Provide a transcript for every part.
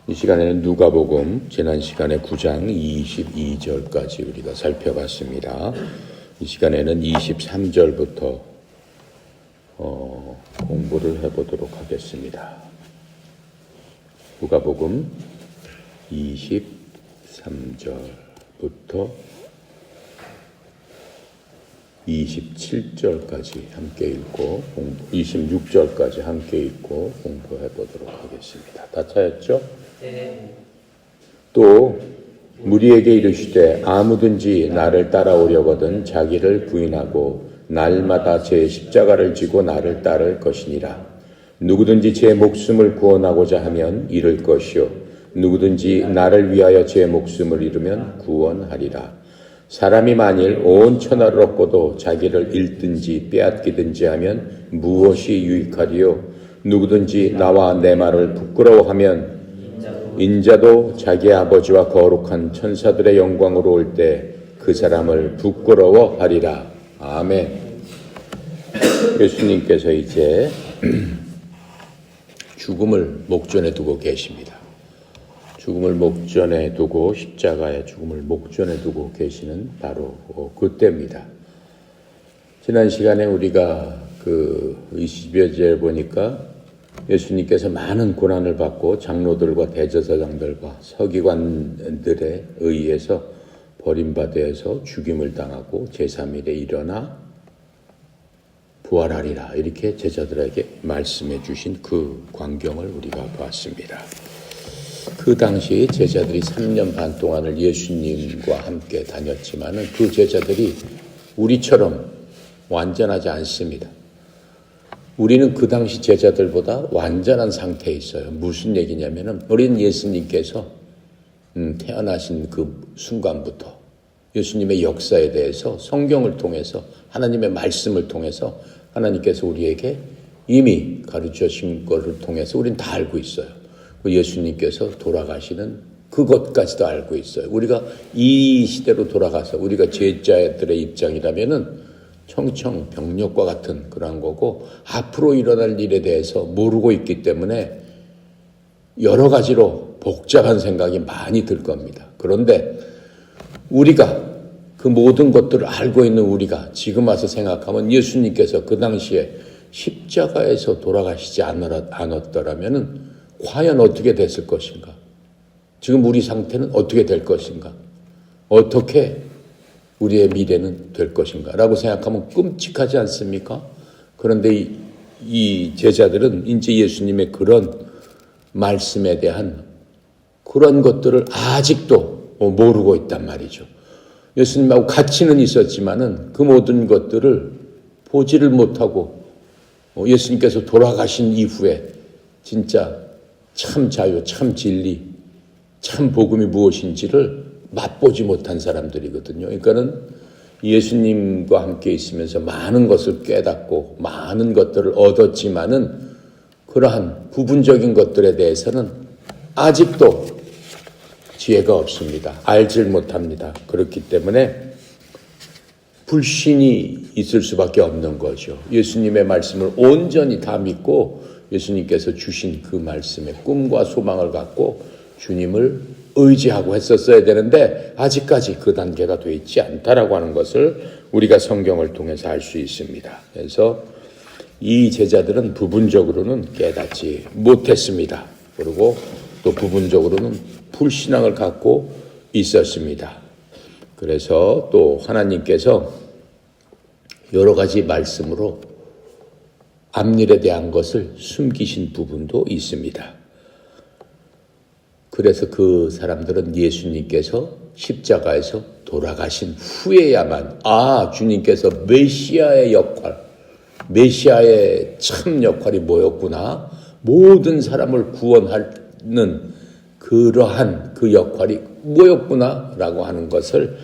이 시간에는 누가복음 지난 시간에 9장 22절까지 우리가 살펴봤습니다. 이 시간에는 23절부터 공부를 해보도록 하겠습니다. 누가복음 23절부터 27절까지 함께 읽고 26절까지 함께 읽고 공부해 보도록 하겠습니다. 다 찾았죠? 네. 또 무리에게 이르시되 아무든지 나를 따라오려거든 자기를 부인하고 날마다 제 십자가를 지고 나를 따를 것이니라. 누구든지 제 목숨을 구원하고자 하면 잃을 것이요 누구든지 나를 위하여 제 목숨을 잃으면 구원하리라. 사람이 만일 온 천하를 얻고도 자기를 잃든지 빼앗기든지 하면 무엇이 유익하리요? 누구든지 나와 내 말을 부끄러워하면 인자도 자기 아버지와 거룩한 천사들의 영광으로 올 때 그 사람을 부끄러워하리라. 아멘. 예수님께서 이제 죽음을 목전에 두고 계십니다. 죽음을 목전에 두고 십자가의 죽음을 목전에 두고 계시는 바로 그때입니다. 지난 시간에 우리가 그 20여절 보니까 예수님께서 많은 고난을 받고 장로들과 대제사장들과 서기관들에 의해서 버림받아서 죽임을 당하고 제3일에 일어나 부활하리라 이렇게 제자들에게 말씀해 주신 그 광경을 우리가 봤습니다. 그 당시 제자들이 3년 반 동안을 예수님과 함께 다녔지만은 그 제자들이 우리처럼 완전하지 않습니다. 우리는 그 당시 제자들보다 완전한 상태에 있어요. 무슨 얘기냐면은 우리는 예수님께서 태어나신 그 순간부터 예수님의 역사에 대해서 성경을 통해서 하나님의 말씀을 통해서 하나님께서 우리에게 이미 가르쳐 주신 것을 통해서 우리는 다 알고 있어요. 예수님께서 돌아가시는 그것까지도 알고 있어요. 우리가 이 시대로 돌아가서 우리가 제자들의 입장이라면은 청청병력과 같은 그런 거고 앞으로 일어날 일에 대해서 모르고 있기 때문에 여러 가지로 복잡한 생각이 많이 들 겁니다. 그런데 우리가 그 모든 것들을 알고 있는 우리가 지금 와서 생각하면 예수님께서 그 당시에 십자가에서 돌아가시지 않았더라면은 과연 어떻게 됐을 것인가? 지금 우리 상태는 어떻게 될 것인가? 어떻게 우리의 미래는 될 것인가? 라고 생각하면 끔찍하지 않습니까? 그런데 이 제자들은 이제 예수님의 그런 말씀에 대한 그런 것들을 아직도 모르고 있단 말이죠. 예수님하고 같이는 있었지만은 그 모든 것들을 보지를 못하고 예수님께서 돌아가신 이후에 진짜 참 자유, 참 진리, 참 복음이 무엇인지를 맛보지 못한 사람들이거든요. 그러니까는 예수님과 함께 있으면서 많은 것을 깨닫고 많은 것들을 얻었지만은 그러한 부분적인 것들에 대해서는 아직도 지혜가 없습니다. 알질 못합니다. 그렇기 때문에 불신이 있을 수밖에 없는 거죠. 예수님의 말씀을 온전히 다 믿고 예수님께서 주신 그 말씀에 꿈과 소망을 갖고 주님을 의지하고 했었어야 되는데 아직까지 그 단계가 되어 있지 않다라고 하는 것을 우리가 성경을 통해서 알 수 있습니다. 그래서 이 제자들은 부분적으로는 깨닫지 못했습니다. 그리고 또 부분적으로는 불신앙을 갖고 있었습니다. 그래서 또 하나님께서 여러 가지 말씀으로 앞일에 대한 것을 숨기신 부분도 있습니다. 그래서 그 사람들은 예수님께서 십자가에서 돌아가신 후에야만 주님께서 메시아의 역할, 메시아의 참 역할이 뭐였구나, 모든 사람을 구원하는 그러한 그 역할이 뭐였구나 라고 하는 것을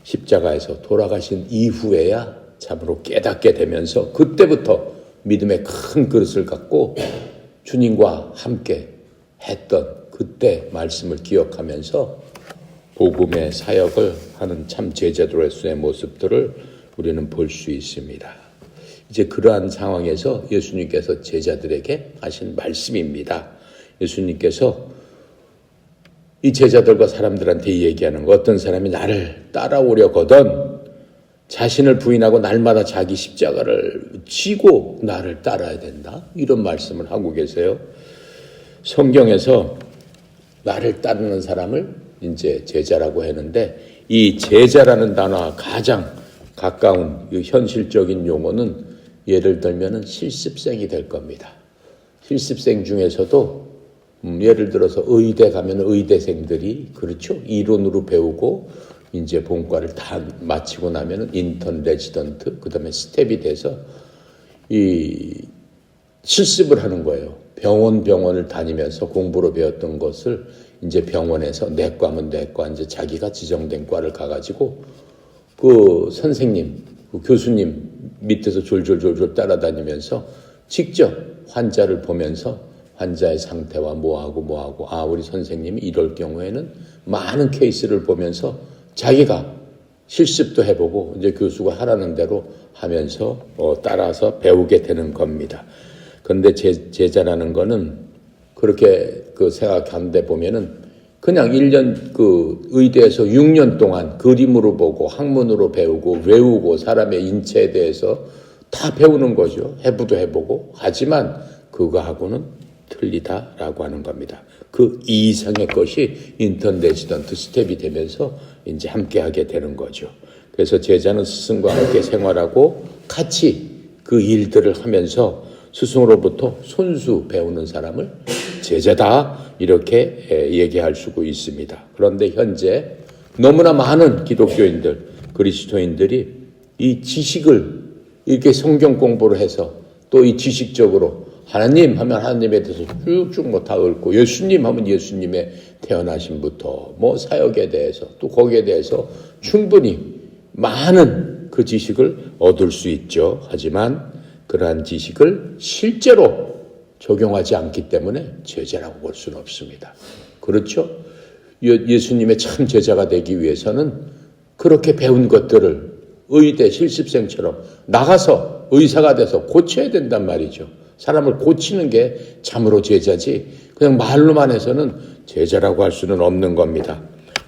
십자가에서 돌아가신 이후에야 참으로 깨닫게 되면서 그때부터 믿음의 큰 그릇을 갖고 주님과 함께 했던 그때 말씀을 기억하면서 복음의 사역을 하는 참 제자들의 모습들을 우리는 볼 수 있습니다. 이제 그러한 상황에서 예수님께서 제자들에게 하신 말씀입니다. 예수님께서 이 제자들과 사람들한테 얘기하는 거, 어떤 사람이 나를 따라오려거든 자신을 부인하고 날마다 자기 십자가를 지고 나를 따라야 된다. 이런 말씀을 하고 계세요. 성경에서 나를 따르는 사람을 이제 제자라고 하는데, 이 제자라는 단어와 가장 가까운 현실적인 용어는 예를 들면은 실습생이 될 겁니다. 실습생 중에서도 예를 들어서 의대 가면 의대생들이 그렇죠. 이론으로 배우고 이제 본과를 다 마치고 나면은 인턴, 레지던트, 그다음에 스텝이 돼서 이 실습을 하는 거예요. 병원을 다니면서 공부로 배웠던 것을 이제 병원에서 내과면 내과, 이제 자기가 지정된 과를 가가지고 그 선생님, 그 교수님 밑에서 졸졸 따라다니면서 직접 환자를 보면서 환자의 상태와 뭐하고, 우리 선생님이 이럴 경우에는 많은 케이스를 보면서 자기가 실습도 해보고 이제 교수가 하라는 대로 하면서 따라서 배우게 되는 겁니다. 그런데 제자라는 거는 그렇게 생각하는데 보면은 그냥 1년 의대에서 6년 동안 그림으로 보고 학문으로 배우고 외우고 사람의 인체에 대해서 다 배우는 거죠. 해부도 해보고. 하지만 그거하고는 틀리다라고 하는 겁니다. 그 이상의 것이 인턴, 레지던트, 스텝이 되면서 이제 함께 하게 되는 거죠. 그래서 제자는 스승과 함께 생활하고 같이 그 일들을 하면서 스승으로부터 손수 배우는 사람을 제자다 이렇게 얘기할 수가 있습니다. 그런데 현재 너무나 많은 기독교인들, 그리스도인들이 이 지식을 이렇게 성경 공부를 해서 또 이 지식적으로 하나님 하면 하나님에 대해서 쭉쭉 다 읊고, 예수님 하면 예수님의 태어나심부터 뭐 사역에 대해서 또 거기에 대해서 충분히 많은 그 지식을 얻을 수 있죠. 하지만 그러한 지식을 실제로 적용하지 않기 때문에 제자라고 볼 수는 없습니다. 그렇죠? 예수님의 참 제자가 되기 위해서는 그렇게 배운 것들을 의대 실습생처럼 나가서 의사가 돼서 고쳐야 된단 말이죠. 사람을 고치는 게 참으로 제자지 그냥 말로만 해서는 제자라고 할 수는 없는 겁니다.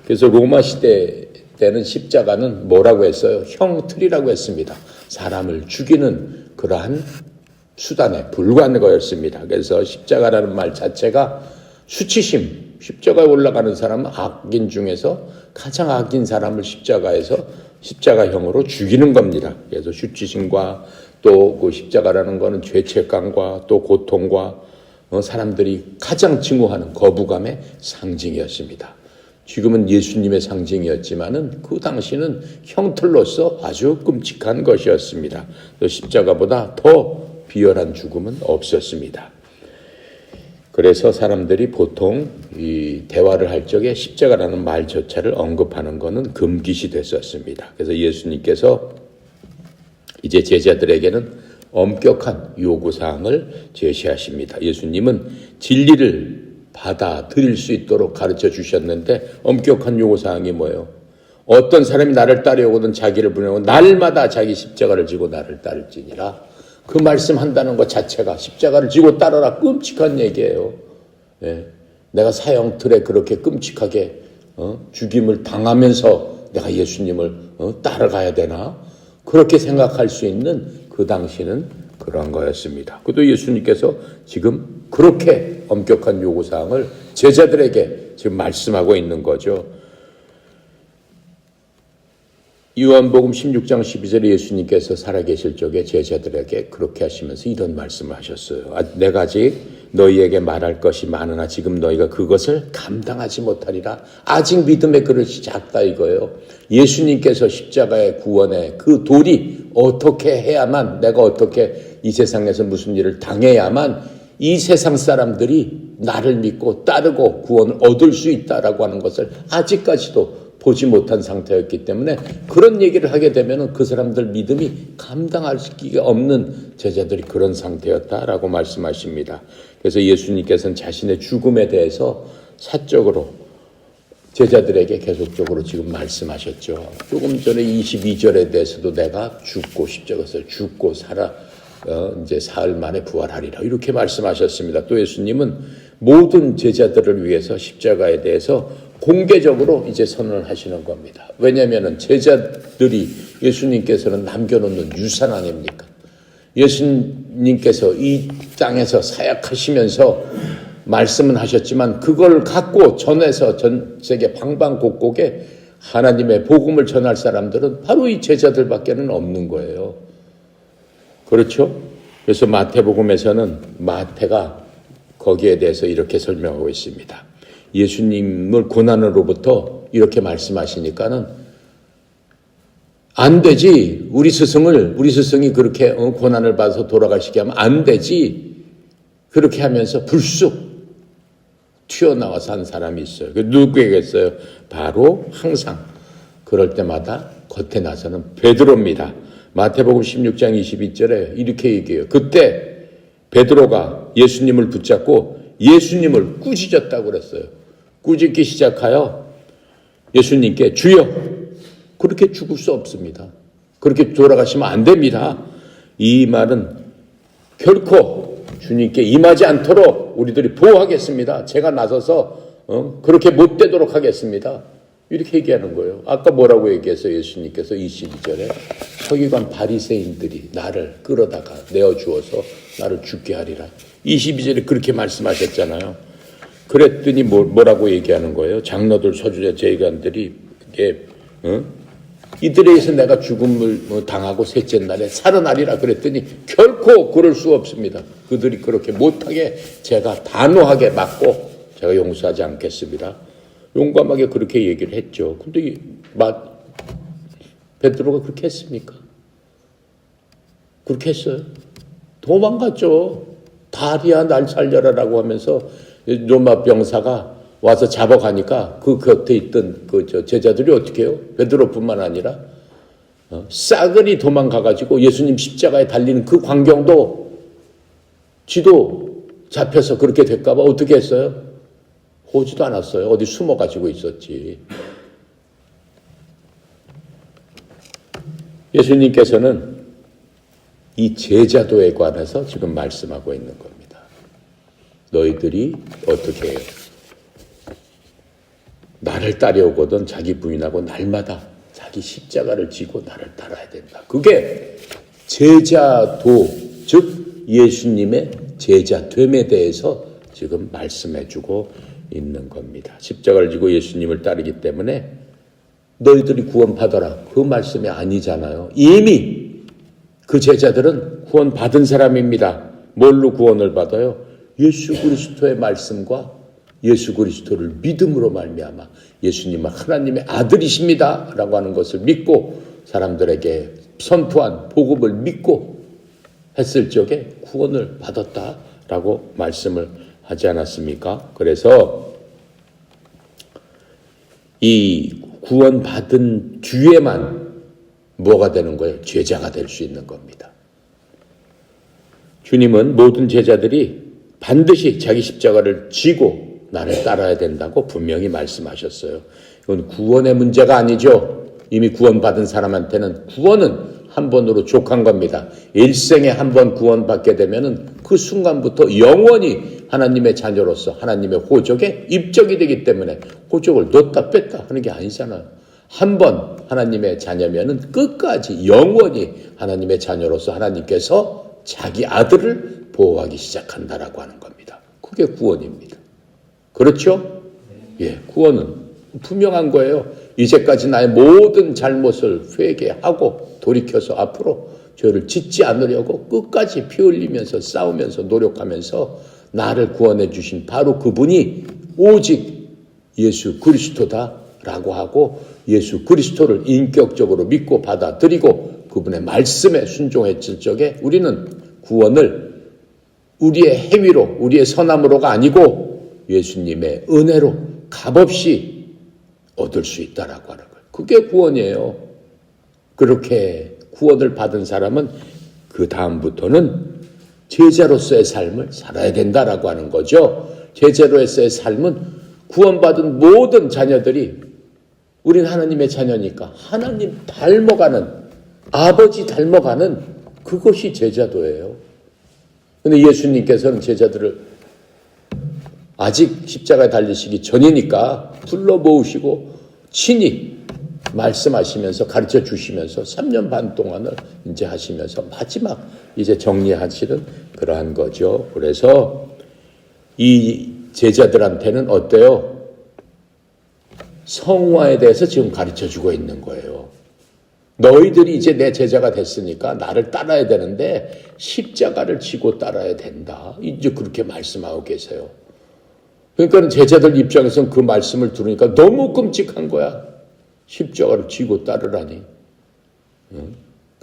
그래서 로마 시대 때는 십자가는 뭐라고 했어요? 형틀이라고 했습니다. 사람을 죽이는 그러한 수단에 불과한 거였습니다. 그래서 십자가라는 말 자체가 수치심, 십자가에 올라가는 사람은 악인 중에서 가장 악인 사람을 십자가에서 십자가형으로 죽이는 겁니다. 그래서 수치심과 또 그 십자가라는 거는 죄책감과 또 고통과 사람들이 가장 증오하는 거부감의 상징이었습니다. 지금은 예수님의 상징이었지만은 그 당시는 형틀로서 아주 끔찍한 것이었습니다. 십자가보다 더 비열한 죽음은 없었습니다. 그래서 사람들이 보통 이 대화를 할 적에 십자가라는 말조차를 언급하는 것은 금기시 됐었습니다. 그래서 예수님께서 이제 제자들에게는 엄격한 요구사항을 제시하십니다. 예수님은 진리를 받아들일 수 있도록 가르쳐 주셨는데 엄격한 요구사항이 뭐예요? 어떤 사람이 나를 따르려거든 자기를 부인하고 날마다 자기 십자가를 지고 나를 따를지니라. 그 말씀한다는 것 자체가 십자가를 지고 따르라 끔찍한 얘기예요. 예. 내가 사형틀에 그렇게 끔찍하게 죽임을 당하면서 내가 예수님을 따라가야 되나? 그렇게 생각할 수 있는 그 당시는 그런 거였습니다. 그것도 예수님께서 지금 그렇게 엄격한 요구사항을 제자들에게 지금 말씀하고 있는 거죠. 요한복음 16장 12절에 예수님께서 살아계실 적에 제자들에게 그렇게 하시면서 이런 말씀을 하셨어요. 내가 아직 너희에게 말할 것이 많으나 지금 너희가 그것을 감당하지 못하리라. 아직 믿음의 그릇이 작다 이거예요. 예수님께서 십자가의 구원의 그 도리 어떻게 해야만, 내가 어떻게 이 세상에서 무슨 일을 당해야만 이 세상 사람들이 나를 믿고 따르고 구원을 얻을 수 있다라고 하는 것을 아직까지도 보지 못한 상태였기 때문에 그런 얘기를 하게 되면 그 사람들 믿음이 감당할 수가 없는 제자들이 그런 상태였다라고 말씀하십니다. 그래서 예수님께서는 자신의 죽음에 대해서 사적으로 제자들에게 계속적으로 지금 말씀하셨죠. 조금 전에 22절에 대해서도 내가 죽고 십자가에서 죽고 살아 이제 사흘 만에 부활하리라 이렇게 말씀하셨습니다. 또 예수님은 모든 제자들을 위해서 십자가에 대해서 공개적으로 이제 선언을 하시는 겁니다. 왜냐하면 제자들이 예수님께서는 남겨놓는 유산 아닙니까? 예수님께서 이 땅에서 사역하시면서 말씀은 하셨지만 그걸 갖고 전해서 전 세계 방방곡곡에 하나님의 복음을 전할 사람들은 바로 이 제자들밖에는 없는 거예요. 그렇죠? 그래서 마태복음에서는 마태가 거기에 대해서 이렇게 설명하고 있습니다. 예수님을 고난으로부터 이렇게 말씀하시니까는 안 되지. 우리 스승이 그렇게 고난을 받아서 돌아가시게 하면 안 되지. 그렇게 하면서 불쑥 튀어나와서 한 사람이 있어요. 누구에겠어요? 바로 항상 그럴 때마다 겉에 나서는 베드로입니다. 마태복음 16장 22절에 이렇게 얘기해요. 그때 베드로가 예수님을 붙잡고 예수님을 꾸짖었다고 그랬어요. 꾸짖기 시작하여 예수님께 주여, 그렇게 죽을 수 없습니다. 그렇게 돌아가시면 안 됩니다. 이 말은 결코 주님께 임하지 않도록 우리들이 보호하겠습니다. 제가 나서서 그렇게 못 되도록 하겠습니다. 이렇게 얘기하는 거예요. 아까 뭐라고 얘기했어요? 예수님께서 22절에 서기관 바리새인들이 나를 끌어다가 내어주어서 나를 죽게 하리라. 22절에 그렇게 말씀하셨잖아요. 그랬더니 뭐라고 얘기하는 거예요? 장로들, 서주자, 제관들이 이들에 의해서 내가 죽음을 당하고 셋째 날에 살아나리라 그랬더니 결코 그럴 수 없습니다. 그들이 그렇게 못하게 제가 단호하게 막고 제가 용서하지 않겠습니다. 용감하게 그렇게 얘기를 했죠. 근데 베드로가 그렇게 했습니까? 그렇게 했어요. 도망갔죠. 다리야 날 살려라라고 하면서 로마 병사가 와서 잡아가니까 그 곁에 있던 제자들이 어떻게 해요? 베드로뿐만 아니라 싸그리 도망가가지고 예수님 십자가에 달리는 그 광경도 지도 잡혀서 그렇게 될까 봐 어떻게 했어요? 오지도 않았어요. 어디 숨어가지고 있었지. 예수님께서는 이 제자도에 관해서 지금 말씀하고 있는 겁니다. 너희들이 어떻게 해요? 나를 따라오거든 자기 부인하고 날마다 자기 십자가를 지고 나를 따라야 된다. 그게 제자도, 즉 예수님의 제자됨에 대해서 지금 말씀해주고 있는 겁니다. 십자가를 지고 예수님을 따르기 때문에 너희들이 구원받아라. 그 말씀이 아니잖아요. 이미 그 제자들은 구원받은 사람입니다. 뭘로 구원을 받아요? 예수 그리스도의 말씀과 예수 그리스도를 믿음으로 말미암아 예수님은 하나님의 아들이십니다 라고 하는 것을 믿고 사람들에게 선포한 복음을 믿고 했을 적에 구원을 받았다라고 말씀을 하지 않았습니까? 그래서 이 구원받은 뒤에만 뭐가 되는 거예요? 제자가 될 수 있는 겁니다. 주님은 모든 제자들이 반드시 자기 십자가를 지고 나를 따라야 된다고 분명히 말씀하셨어요. 이건 구원의 문제가 아니죠. 이미 구원받은 사람한테는 구원은 한 번으로 족한 겁니다. 일생에 한 번 구원받게 되면은 그 순간부터 영원히 하나님의 자녀로서 하나님의 호적에 입적이 되기 때문에 호적을 넣었다 뺐다 하는 게 아니잖아요. 한 번 하나님의 자녀면은 끝까지 영원히 하나님의 자녀로서 하나님께서 자기 아들을 보호하기 시작한다라고 하는 겁니다. 그게 구원입니다. 그렇죠? 예, 구원은 분명한 거예요. 이제까지 나의 모든 잘못을 회개하고 돌이켜서 앞으로 죄를 짓지 않으려고 끝까지 피 흘리면서 싸우면서 노력하면서 나를 구원해 주신 바로 그분이 오직 예수 그리스도다라고 하고 예수 그리스도를 인격적으로 믿고 받아들이고 그분의 말씀에 순종했을 적에 우리는 구원을 우리의 행위로 우리의 선함으로가 아니고 예수님의 은혜로 값없이 얻을 수 있다라고 하는 거예요. 그게 구원이에요. 그렇게 구원을 받은 사람은 그 다음부터는 제자로서의 삶을 살아야 된다라고 하는 거죠. 제자로서의 삶은 구원받은 모든 자녀들이 우린 하나님의 자녀니까 하나님 닮아가는, 아버지 닮아가는 그것이 제자도예요. 근데 예수님께서는 제자들을 아직 십자가에 달리시기 전이니까 불러 모으시고 친히 말씀하시면서 가르쳐 주시면서 3년 반 동안을 이제 하시면서 마지막 이제 정리하시는 그러한 거죠. 그래서 이 제자들한테는 어때요? 성화에 대해서 지금 가르쳐 주고 있는 거예요. 너희들이 이제 내 제자가 됐으니까 나를 따라야 되는데 십자가를 지고 따라야 된다. 이제 그렇게 말씀하고 계세요. 그러니까 제자들 입장에서는 그 말씀을 들으니까 너무 끔찍한 거야. 십자가를 지고 따르라니.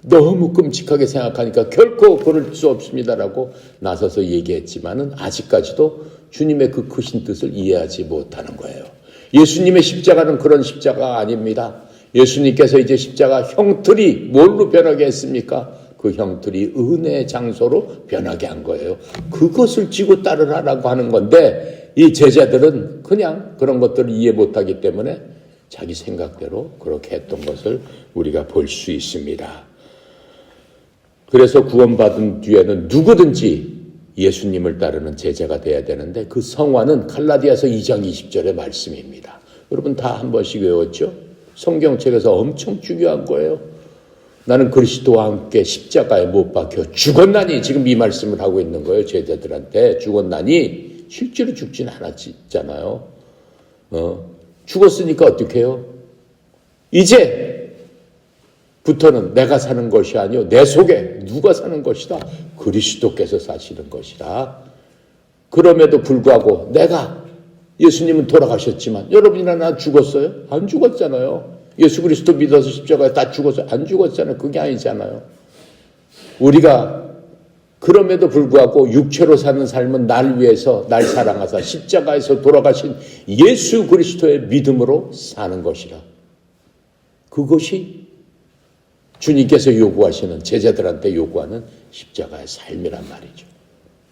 너무 끔찍하게 생각하니까 결코 그럴 수 없습니다라고 나서서 얘기했지만은 아직까지도 주님의 그 크신 뜻을 이해하지 못하는 거예요. 예수님의 십자가는 그런 십자가가 아닙니다. 예수님께서 이제 십자가 형틀이 뭘로 변하게 했습니까? 그 형틀이 은혜의 장소로 변하게 한 거예요. 그것을 지고 따르라라고 하는 건데 이 제자들은 그냥 그런 것들을 이해 못하기 때문에 자기 생각대로 그렇게 했던 것을 우리가 볼 수 있습니다. 그래서 구원받은 뒤에는 누구든지 예수님을 따르는 제자가 돼야 되는데 그 성화는 갈라디아서 2장 20절의 말씀입니다. 여러분 다 한 번씩 외웠죠? 성경책에서 엄청 중요한 거예요. 나는 그리스도와 함께 십자가에 못 박혀 죽었나니 지금 이 말씀을 하고 있는 거예요. 제자들한테 죽었나니 실제로 죽진 않았잖아요. 죽었으니까 어떻게 해요? 이제부터는 내가 사는 것이 아니요 내 속에 누가 사는 것이다. 그리스도께서 사시는 것이다. 그럼에도 불구하고 내가 예수님은 돌아가셨지만 여러분이나 나 죽었어요? 안 죽었잖아요. 예수 그리스도 믿어서 십자가에 다 죽었어요? 안 죽었잖아요. 그게 아니잖아요. 우리가 그럼에도 불구하고 육체로 사는 삶은 날 위해서 날 사랑하사 십자가에서 돌아가신 예수 그리스도의 믿음으로 사는 것이라. 그것이 주님께서 요구하시는 제자들한테 요구하는 십자가의 삶이란 말이죠.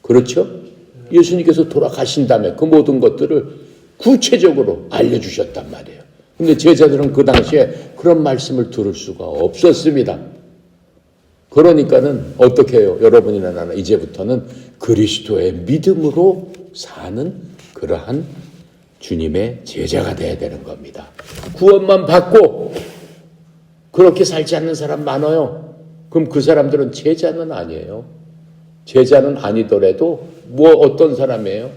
그렇죠? 예수님께서 돌아가신 다음에 그 모든 것들을 구체적으로 알려주셨단 말이에요. 근데 제자들은 그 당시에 그런 말씀을 들을 수가 없었습니다. 그러니까는 어떻게 해요? 여러분이나 나는 이제부터는 그리스도의 믿음으로 사는 그러한 주님의 제자가 되어야 되는 겁니다. 구원만 받고 그렇게 살지 않는 사람 많아요. 그럼 그 사람들은 제자는 아니에요. 제자는 아니더라도 뭐 어떤 사람이에요?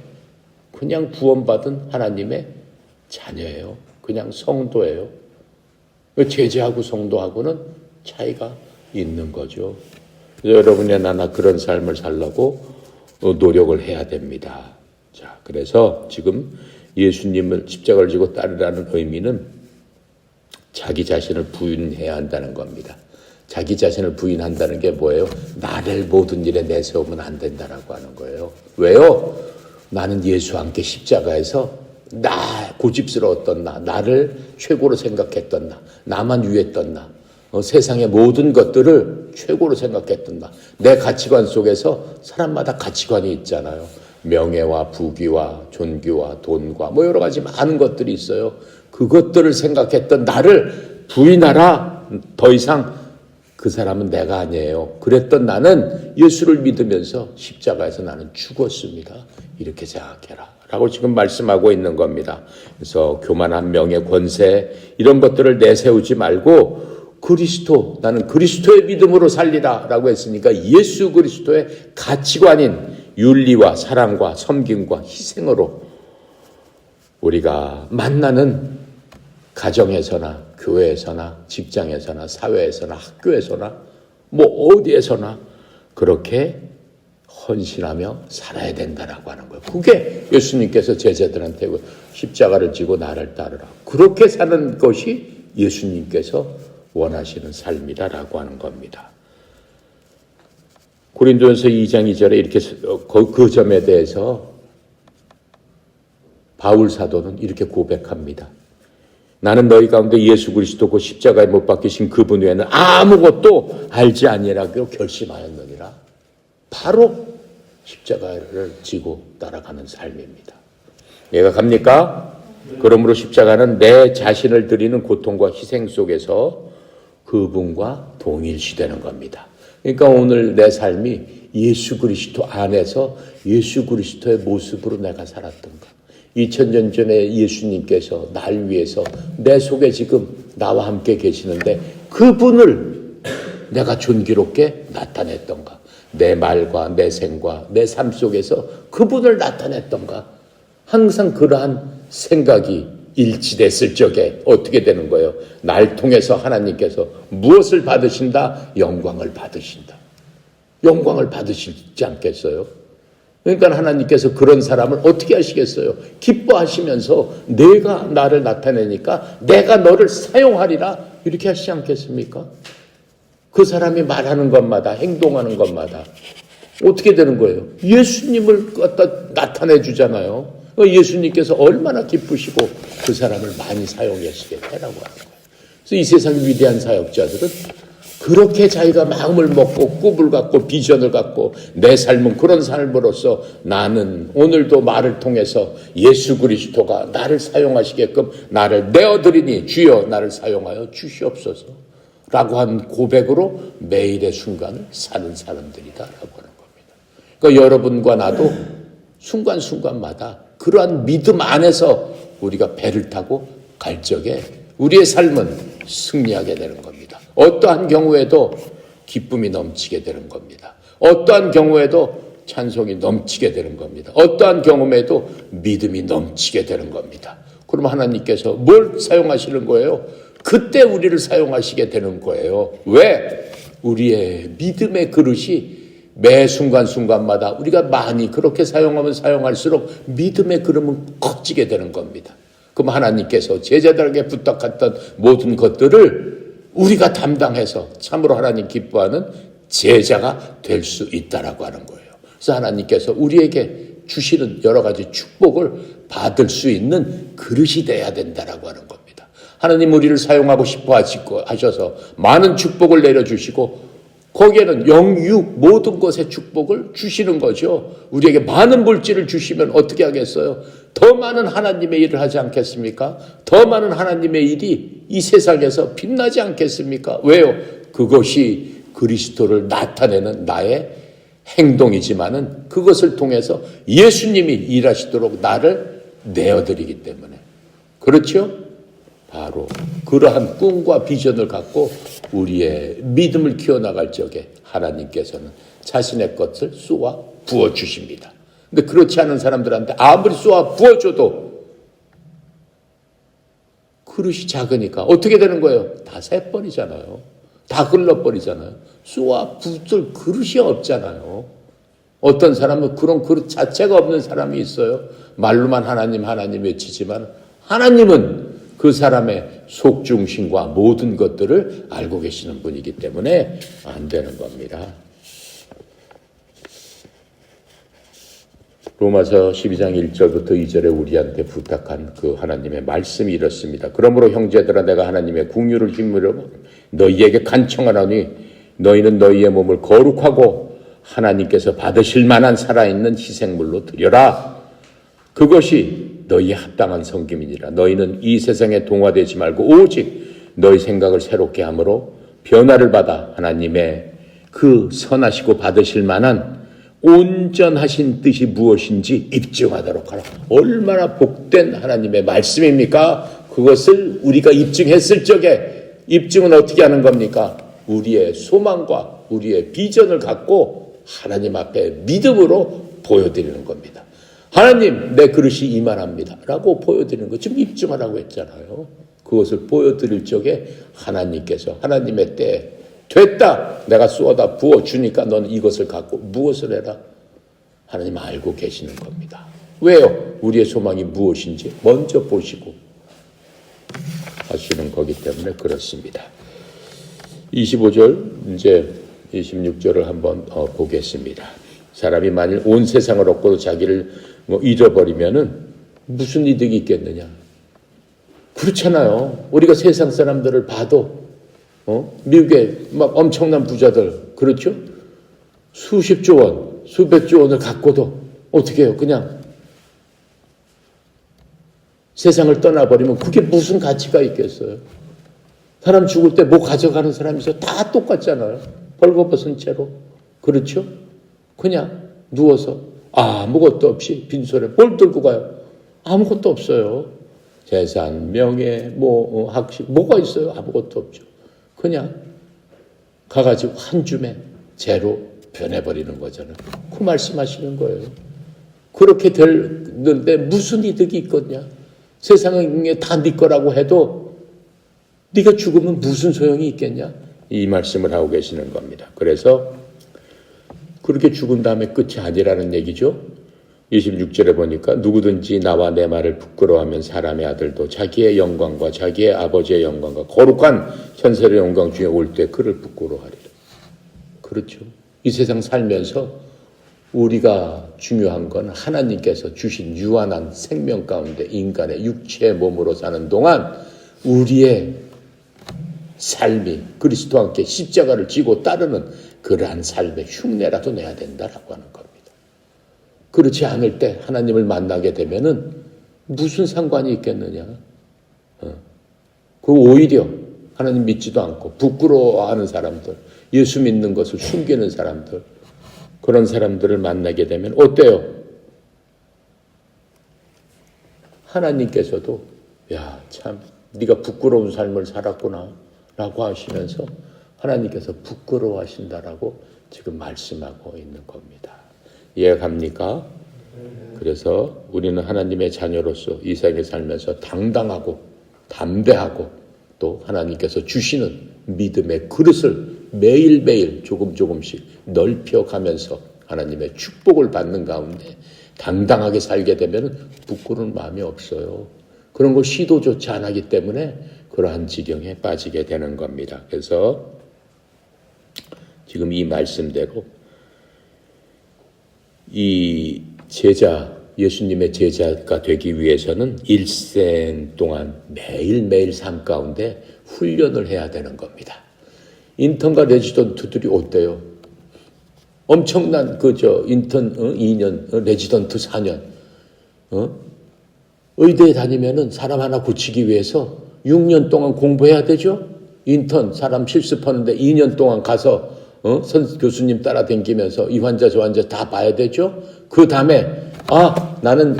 그냥 구원받은 하나님의 자녀예요. 그냥 성도예요. 제자하고 성도하고는 차이가 있는 거죠. 그래서 여러분이나 나나 그런 삶을 살려고 노력을 해야 됩니다. 자, 그래서 지금 예수님을 십자가를 지고 따르라는 의미는 자기 자신을 부인해야 한다는 겁니다. 자기 자신을 부인한다는 게 뭐예요? 나를 모든 일에 내세우면 안 된다라고 하는 거예요. 왜요? 나는 예수와 함께 십자가에서 고집스러웠던 나를 최고로 생각했던 나만 위했던 세상의 모든 것들을 최고로 생각했던 내 가치관 속에서 사람마다 가치관이 있잖아요. 명예와 부귀와 존귀와 돈과 뭐 여러 가지 많은 것들이 있어요. 그것들을 생각했던 나를 부인하라. 더 이상 그 사람은 내가 아니에요. 그랬던 나는 예수를 믿으면서 십자가에서 나는 죽었습니다. 이렇게 생각해라. 라고 지금 말씀하고 있는 겁니다. 그래서 교만한 명예, 권세 이런 것들을 내세우지 말고 나는 그리스도의 믿음으로 살리라 라고 했으니까 예수 그리스도의 가치관인 윤리와 사랑과 섬김과 희생으로 우리가 만나는 가정에서나 교회에서나 직장에서나 사회에서나 학교에서나 뭐 어디에서나 그렇게 헌신하며 살아야 된다라고 하는 거예요. 그게 예수님께서 제자들한테 십자가를 지고 나를 따르라. 그렇게 사는 것이 예수님께서 원하시는 삶이다라고 하는 겁니다. 고린도전서 2장 2절에 이렇게 그 점에 대해서 바울 사도는 이렇게 고백합니다. 나는 너희 가운데 예수 그리스도 그 십자가에 못 박히신 그분 외에는 아무것도 알지 아니라고 결심하였느니라. 바로 십자가를 지고 따라가는 삶입니다. 이해가 갑니까? 그러므로 십자가는 내 자신을 드리는 고통과 희생 속에서 그분과 동일시되는 겁니다. 그러니까 오늘 내 삶이 예수 그리스도 안에서 예수 그리스도의 모습으로 내가 살았던가? 2000년 전에 예수님께서 날 위해서 내 속에 지금 나와 함께 계시는데 그분을 내가 존귀롭게 나타냈던가? 내 말과 내 생과 내 삶 속에서 그분을 나타냈던가? 항상 그러한 생각이 일치됐을 적에 어떻게 되는 거예요? 날 통해서 하나님께서 무엇을 받으신다? 영광을 받으신다. 영광을 받으시지 않겠어요? 그러니까 하나님께서 그런 사람을 어떻게 하시겠어요? 기뻐하시면서 내가 나를 나타내니까 내가 너를 사용하리라 이렇게 하시지 않겠습니까? 그 사람이 말하는 것마다 행동하는 것마다 어떻게 되는 거예요? 예수님을 갖다 나타내 주잖아요. 예수님께서 얼마나 기쁘시고 그 사람을 많이 사용하시겠다라고 하는 거예요. 그래서 이 세상 위대한 사역자들은 그렇게 자기가 마음을 먹고 꿈을 갖고 비전을 갖고 내 삶은 그런 삶으로서 나는 오늘도 말을 통해서 예수 그리스도가 나를 사용하시게끔 나를 내어드리니 주여 나를 사용하여 주시옵소서 라고 한 고백으로 매일의 순간을 사는 사람들이다라고 하는 겁니다. 그러니까 여러분과 나도 순간순간마다 그러한 믿음 안에서 우리가 배를 타고 갈 적에 우리의 삶은 승리하게 되는 겁니다. 어떠한 경우에도 기쁨이 넘치게 되는 겁니다. 어떠한 경우에도 찬송이 넘치게 되는 겁니다. 어떠한 경험에도 믿음이 넘치게 되는 겁니다. 그럼 하나님께서 뭘 사용하시는 거예요? 그때 우리를 사용하시게 되는 거예요. 왜? 우리의 믿음의 그릇이 매 순간순간마다 우리가 많이 그렇게 사용하면 사용할수록 믿음의 그릇은 커지게 되는 겁니다. 그럼 하나님께서 제자들에게 부탁했던 모든 것들을 우리가 담당해서 참으로 하나님 기뻐하는 제자가 될 수 있다라고 하는 거예요. 그래서 하나님께서 우리에게 주시는 여러 가지 축복을 받을 수 있는 그릇이 돼야 된다라고 하는 겁니다. 하나님 우리를 사용하고 싶어 하셔서 많은 축복을 내려주시고 거기에는 영육 모든 것의 축복을 주시는 거죠. 우리에게 많은 물질을 주시면 어떻게 하겠어요? 더 많은 하나님의 일을 하지 않겠습니까? 더 많은 하나님의 일이 이 세상에서 빛나지 않겠습니까? 왜요? 그것이 그리스도를 나타내는 나의 행동이지만은 그것을 통해서 예수님이 일하시도록 나를 내어드리기 때문에. 그렇죠? 바로 그러한 꿈과 비전을 갖고 우리의 믿음을 키워나갈 적에 하나님께서는 자신의 것을 쏘아 부어주십니다. 근데 그렇지 않은 사람들한테 아무리 쏘아 부어줘도 그릇이 작으니까 어떻게 되는 거예요? 다 새버리잖아요. 다 흘러버리잖아요. 쏘아 부을 그릇이 없잖아요. 어떤 사람은 그런 그릇 자체가 없는 사람이 있어요. 말로만 하나님 하나님 외치지만 하나님은 그 사람의 속중심과 모든 것들을 알고 계시는 분이기 때문에 안 되는 겁니다. 로마서 12장 1절부터 2절에 우리한테 부탁한 그 하나님의 말씀이 이렇습니다. 그러므로 형제들아 내가 하나님의 긍휼을 힘으로 너희에게 간청하노니 너희는 너희의 몸을 거룩하고 하나님께서 받으실 만한 살아있는 희생물로 드려라. 그것이 너희의 합당한 섬김이니라. 너희는 이 세상에 동화되지 말고 오직 너희 생각을 새롭게 함으로 변화를 받아 하나님의 그 선하시고 받으실 만한 온전하신 뜻이 무엇인지 입증하도록 하라. 얼마나 복된 하나님의 말씀입니까? 그것을 우리가 입증했을 적에 입증은 어떻게 하는 겁니까? 우리의 소망과 우리의 비전을 갖고 하나님 앞에 믿음으로 보여드리는 겁니다. 하나님 내 그릇이 이만합니다 라고 보여드리는 거 지금 입증하라고 했잖아요. 그것을 보여드릴 적에 하나님께서 하나님의 때에 됐다 내가 쏟아 부어주니까 너는 이것을 갖고 무엇을 해라. 하나님 알고 계시는 겁니다. 왜요? 우리의 소망이 무엇인지 먼저 보시고 하시는 거기 때문에 그렇습니다. 25절 이제 26절을 한번 보겠습니다. 사람이 만일 온 세상을 얻고도 자기를 잃어버리면은 무슨 이득이 있겠느냐? 그렇잖아요. 우리가 세상 사람들을 봐도 미국의 막 엄청난 부자들 그렇죠? 수십조 원, 수백조 원을 갖고도 어떻게 해요? 그냥 세상을 떠나버리면 그게 무슨 가치가 있겠어요? 사람 죽을 때 뭐 가져가는 사람이 있어요? 다 똑같잖아요. 벌거벗은 채로. 그렇죠? 그냥 누워서 아무것도 없이 빈손에 뭘 들고 가요? 아무것도 없어요. 재산, 명예, 학식, 뭐가 있어요? 아무것도 없죠. 그냥 가가지고 한 줌에 재로 변해버리는 거잖아요. 그 말씀하시는 거예요. 그렇게 되는데 무슨 이득이 있겠냐? 세상에 다 네 거라고 해도 네가 죽으면 무슨 소용이 있겠냐? 이 말씀을 하고 계시는 겁니다. 그래서 그렇게 죽은 다음에 끝이 아니라는 얘기죠. 26절에 보니까 누구든지 나와 내 말을 부끄러워하면 사람의 아들도 자기의 영광과 자기의 아버지의 영광과 거룩한 현세의 영광 중에 올 때 그를 부끄러워하리라. 그렇죠. 이 세상 살면서 우리가 중요한 건 하나님께서 주신 유한한 생명 가운데 인간의 육체의 몸으로 사는 동안 우리의 삶이 그리스도와 함께 십자가를 지고 따르는 그러한 삶의 흉내라도 내야 된다라고 하는 겁니다. 그렇지 않을 때 하나님을 만나게 되면은 무슨 상관이 있겠느냐. 그 오히려 하나님 믿지도 않고 부끄러워하는 사람들, 예수 믿는 것을 숨기는 사람들, 그런 사람들을 만나게 되면 어때요? 하나님께서도 야, 참 네가 부끄러운 삶을 살았구나 라고 하시면서 하나님께서 부끄러워하신다라고 지금 말씀하고 있는 겁니다. 이해갑니까? 그래서 우리는 하나님의 자녀로서 이 세상에 살면서 당당하고 담대하고 또 하나님께서 주시는 믿음의 그릇을 매일매일 조금씩 넓혀가면서 하나님의 축복을 받는 가운데 당당하게 살게 되면 부끄러운 마음이 없어요. 그런 걸 시도조차 안 하기 때문에 그러한 지경에 빠지게 되는 겁니다. 그래서 지금 이 말씀대로 이 제자, 예수님의 제자가 되기 위해서는 일생 동안 매일매일 삶 가운데 훈련을 해야 되는 겁니다. 인턴과 레지던트들이 어때요? 엄청난 인턴 2년, 레지던트 4년. 의대에 다니면은 사람 하나 고치기 위해서 6년 동안 공부해야 되죠? 인턴 사람 실습하는데 2년 동안 가서 교수님 따라다니면서 이 환자 저 환자 다 봐야 되죠? 그 다음에 나는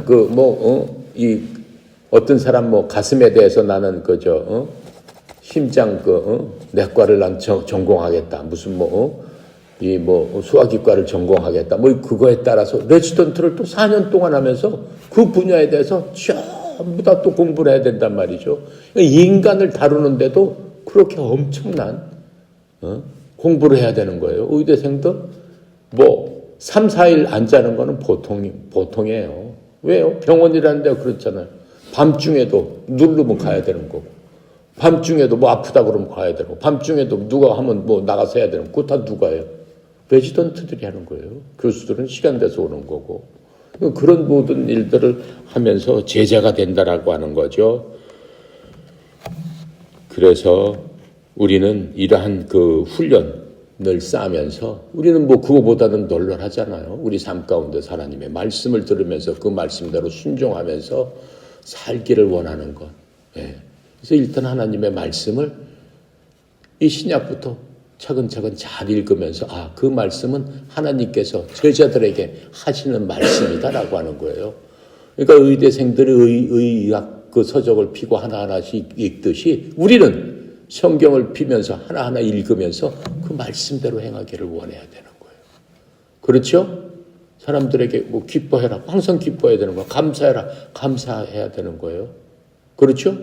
어떤 사람 가슴에 대해서 나는 심장 내과를 난 전공하겠다. 무슨 소화기과를 전공하겠다. 그거에 따라서 레지던트를 또 4년 동안 하면서 그 분야에 대해서 전부 다 또 공부를 해야 된단 말이죠. 인간을 다루는데도 그렇게 엄청난 공부를 해야 되는 거예요. 의대생들 3, 4일 안 자는 거는 보통이에요. 왜요? 병원이라는 데가 그렇잖아요. 밤중에도 누르면 가야 되는 거고, 밤중에도 아프다 그러면 가야 되고, 밤중에도 누가 하면 나가서 해야 되는 거, 그거 다 누가 해요? 레지던트들이 하는 거예요. 교수들은 시간 돼서 오는 거고. 그런 모든 일들을 하면서 제자가 된다라고 하는 거죠. 그래서 우리는 이러한 훈련을 쌓으면서 우리는 그거보다는 널널하잖아요. 우리 삶 가운데 하나님의 말씀을 들으면서 그 말씀대로 순종하면서 살기를 원하는 것. 그래서 일단 하나님의 말씀을 이 신약부터 차근차근 잘 읽으면서 그 말씀은 하나님께서 제자들에게 하시는 말씀이다라고 하는 거예요. 그러니까 의대생들이 의학 서적을 피고 하나하나씩 읽듯이 우리는 성경을 피면서 하나하나 읽으면서 그 말씀대로 행하기를 원해야 되는 거예요. 그렇죠? 사람들에게 기뻐해라. 항상 기뻐해야 되는 거예요. 감사해라. 감사해야 되는 거예요. 그렇죠?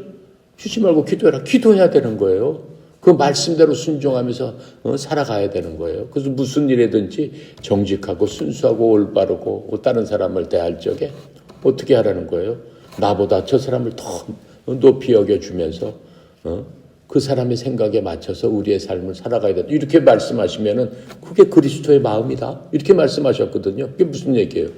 쉬지 말고 기도해라. 기도해야 되는 거예요. 그 말씀대로 순종하면서 살아가야 되는 거예요. 그래서 무슨 일이든지 정직하고 순수하고 올바르고 다른 사람을 대할 적에 어떻게 하라는 거예요? 나보다 저 사람을 더 높이 여겨주면서 그 사람의 생각에 맞춰서 우리의 삶을 살아가야 된다. 이렇게 말씀하시면은 그게 그리스도의 마음이다. 이렇게 말씀하셨거든요. 그게 무슨 얘기예요?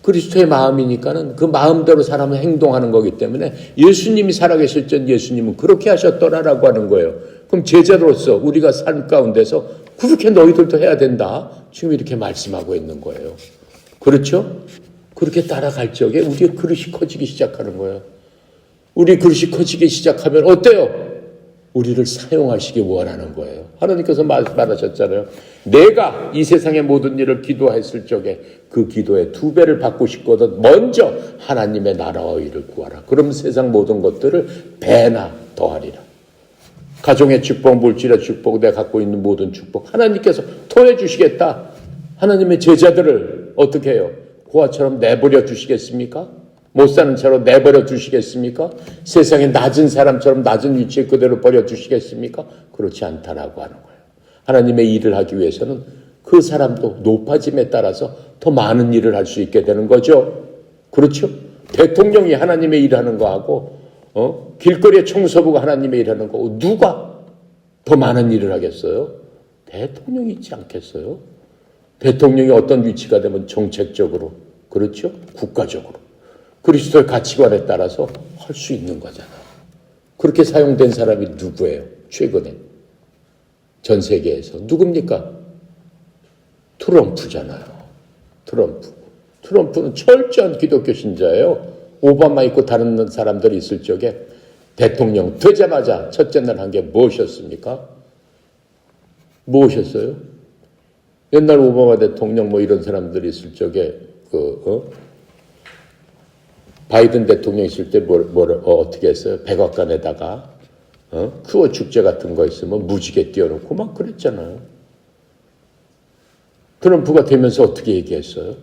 그리스도의 마음이니까는 그 마음대로 사람은 행동하는 거기 때문에 예수님이 살아계실 전 예수님은 그렇게 하셨더라라고 하는 거예요. 그럼 제자로서 우리가 삶 가운데서 그렇게 너희들도 해야 된다. 지금 이렇게 말씀하고 있는 거예요. 그렇죠? 그렇게 따라갈 적에 우리의 그릇이 커지기 시작하는 거예요. 우리 그릇이 커지기 시작하면 어때요? 우리를 사용하시기 원하는 거예요. 하나님께서 말하셨잖아요. 내가 이 세상의 모든 일을 기도했을 적에 그 기도의 2배를 받고 싶거든 먼저 하나님의 나라와 의를 구하라. 그럼 세상 모든 것들을 배나 더하리라. 가정의 축복, 물질의 축복, 내가 갖고 있는 모든 축복 하나님께서 더해 주시겠다. 하나님의 제자들을 어떻게 해요? 고아처럼 내버려 주시겠습니까? 못 사는 채로 내버려 두시겠습니까? 세상에 낮은 사람처럼 낮은 위치에 그대로 버려 주시겠습니까? 그렇지 않다라고 하는 거예요. 하나님의 일을 하기 위해서는 그 사람도 높아짐에 따라서 더 많은 일을 할 수 있게 되는 거죠. 그렇죠? 대통령이 하나님의 일하는 거하고 길거리에 청소부가 하나님의 일하는 거하고 누가 더 많은 일을 하겠어요? 대통령이 있지 않겠어요? 대통령이 어떤 위치가 되면 정책적으로, 그렇죠? 국가적으로 그리스도의 가치관에 따라서 할 수 있는 거잖아. 그렇게 사용된 사람이 누구예요? 최근에 전 세계에서 누굽니까? 트럼프잖아요. 트럼프는 철저한 기독교 신자예요. 오바마 있고 다른 사람들이 있을 적에 대통령 되자마자 첫째 날 한 게 무엇이었습니까? 무엇이었어요? 옛날 오바마 대통령 뭐 이런 사람들이 있을 적에 바이든 대통령 있을 때 어떻게 했어요? 백악관에다가 큐어 축제 같은 거 있으면 무지개 띄워놓고 막 그랬잖아요. 트럼프가 되면서 어떻게 얘기했어요?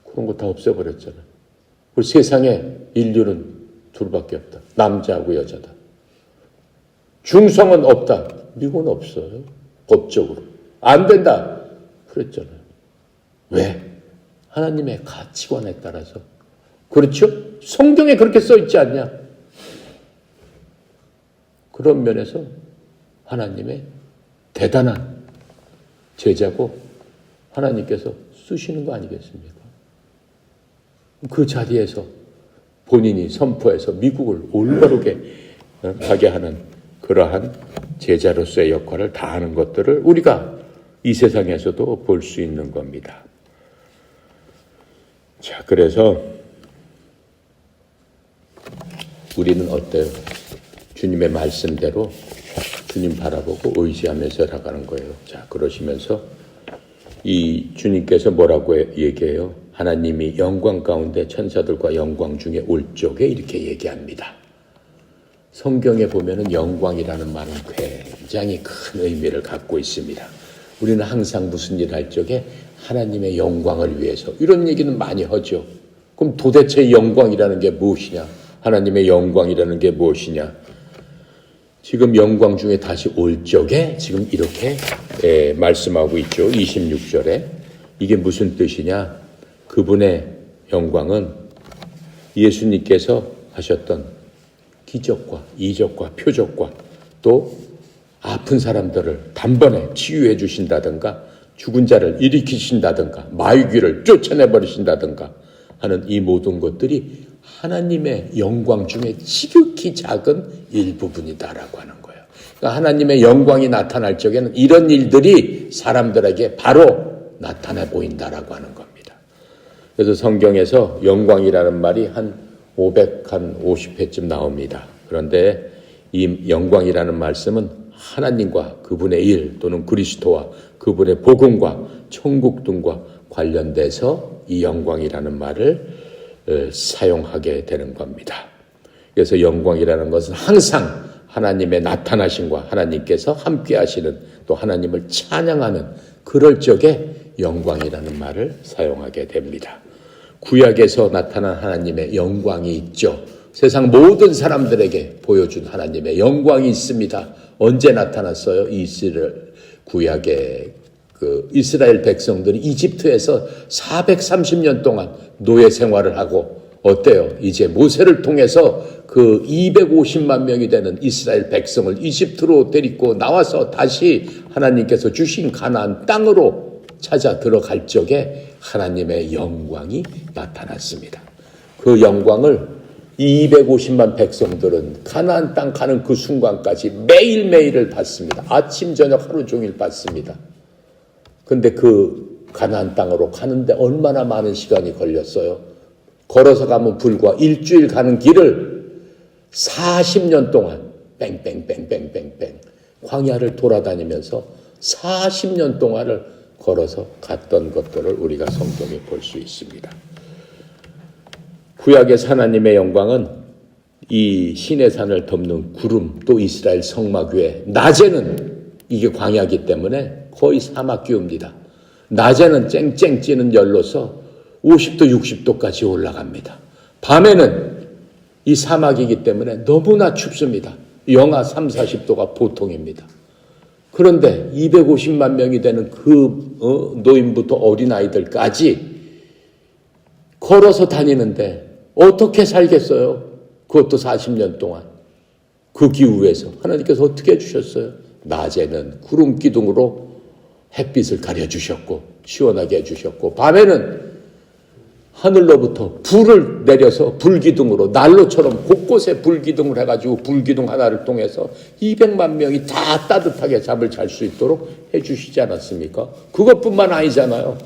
그런 거 다 없애버렸잖아요. 우리 세상에 인류는 둘밖에 없다. 남자하고 여자다. 중성은 없다. 미국은 없어요. 법적으로. 안 된다. 그랬잖아요. 왜? 하나님의 가치관에 따라서. 그렇죠? 성경에 그렇게 써있지 않냐? 그런 면에서 하나님의 대단한 제자고 하나님께서 쓰시는 거 아니겠습니까? 그 자리에서 본인이 선포해서 미국을 올바르게 가게 하는 그러한 제자로서의 역할을 다하는 것들을 우리가 이 세상에서도 볼 수 있는 겁니다. 자, 그래서 우리는 어때요? 주님의 말씀대로 주님 바라보고 의지하면서 나가는 거예요. 자, 그러시면서 이 주님께서 뭐라고 얘기해요? 하나님이 영광 가운데 천사들과 영광 중에 올 적에 이렇게 얘기합니다. 성경에 보면은 영광이라는 말은 굉장히 큰 의미를 갖고 있습니다. 우리는 항상 무슨 일 할 적에 하나님의 영광을 위해서 이런 얘기는 많이 하죠. 그럼 도대체 영광이라는 게 무엇이냐? 하나님의 영광이라는 게 무엇이냐? 지금 영광 중에 다시 올 적에 지금 이렇게 말씀하고 있죠. 26절에. 이게 무슨 뜻이냐? 그분의 영광은 예수님께서 하셨던 기적과 이적과 표적과 또 아픈 사람들을 단번에 치유해 주신다든가 죽은 자를 일으키신다든가 마귀를 쫓아내버리신다든가 하는 이 모든 것들이 하나님의 영광 중에 지극히 작은 일부분이다라고 하는 거예요. 그러니까 하나님의 영광이 나타날 적에는 이런 일들이 사람들에게 바로 나타나 보인다라고 하는 겁니다. 그래서 성경에서 영광이라는 말이 한 550회쯤 나옵니다. 그런데 이 영광이라는 말씀은 하나님과 그분의 일 또는 그리스도와 그분의 복음과 천국 등과 관련돼서 이 영광이라는 말을 사용하게 되는 겁니다. 그래서 영광이라는 것은 항상 하나님의 나타나심과 하나님께서 함께 하시는 또 하나님을 찬양하는 그럴 적에 영광이라는 말을 사용하게 됩니다. 구약에서 나타난 하나님의 영광이 있죠. 세상 모든 사람들에게 보여준 하나님의 영광이 있습니다. 언제 나타났어요? 구약의 이스라엘 백성들이 이집트에서 430년 동안 노예 생활을 하고 어때요? 이제 모세를 통해서 그 250만 명이 되는 이스라엘 백성을 이집트로 데리고 나와서 다시 하나님께서 주신 가나안 땅으로 찾아 들어갈 적에 하나님의 영광이 나타났습니다. 그 영광을 250만 백성들은 가나안 땅 가는 그 순간까지 매일매일을 받습니다. 아침 저녁 하루 종일 받습니다. 근데 그 가나안 땅으로 가는데 얼마나 많은 시간이 걸렸어요? 걸어서 가면 불과 일주일 가는 길을 40년 동안 뺑뺑뺑뺑뺑뺑 광야를 돌아다니면서 40년 동안을 걸어서 갔던 것들을 우리가 성경에 볼 수 있습니다. 구약의 하나님의 영광은 이 시내산을 덮는 구름, 또 이스라엘 성막 위에, 낮에는 이게 광야이기 때문에 거의 사막 기후입니다. 낮에는 쨍쨍 찌는 열로서 50도 60도까지 올라갑니다. 밤에는 이 사막이기 때문에 너무나 춥습니다. 영하 3, 40도가 보통입니다. 그런데 250만 명이 되는 그 노인부터 어린아이들까지 걸어서 다니는데 어떻게 살겠어요? 그것도 40년 동안. 그 기후에서 하나님께서 어떻게 해주셨어요? 낮에는 구름 기둥으로 햇빛을 가려주셨고 시원하게 해주셨고, 밤에는 하늘로부터 불을 내려서 불기둥으로 난로처럼 곳곳에 불기둥을 해가지고 불기둥 하나를 통해서 200만 명이 다 따뜻하게 잠을 잘 수 있도록 해주시지 않았습니까? 그것뿐만 아니잖아요.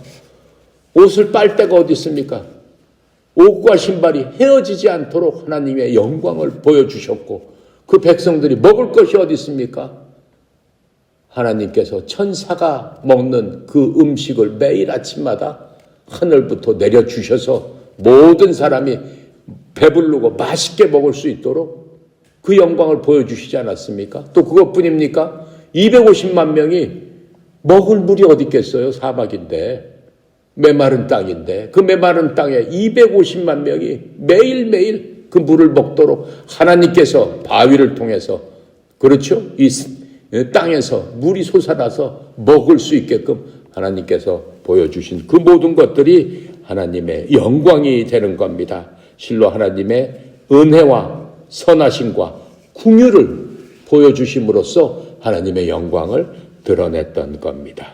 옷을 빨 데가 어디 있습니까? 옷과 신발이 헤어지지 않도록 하나님의 영광을 보여주셨고, 그 백성들이 먹을 것이 어디 있습니까? 하나님께서 천사가 먹는 그 음식을 매일 아침마다 하늘부터 내려주셔서 모든 사람이 배부르고 맛있게 먹을 수 있도록 그 영광을 보여주시지 않았습니까? 또 그것뿐입니까? 250만 명이 먹을 물이 어디 있겠어요? 사막인데, 메마른 땅인데, 그 메마른 땅에 250만 명이 매일매일 그 물을 먹도록 하나님께서 바위를 통해서, 그렇죠? 이 땅에서 물이 솟아나서 먹을 수 있게끔 하나님께서 보여주신 그 모든 것들이 하나님의 영광이 되는 겁니다. 실로 하나님의 은혜와 선하심과 긍휼을 보여주심으로써 하나님의 영광을 드러냈던 겁니다.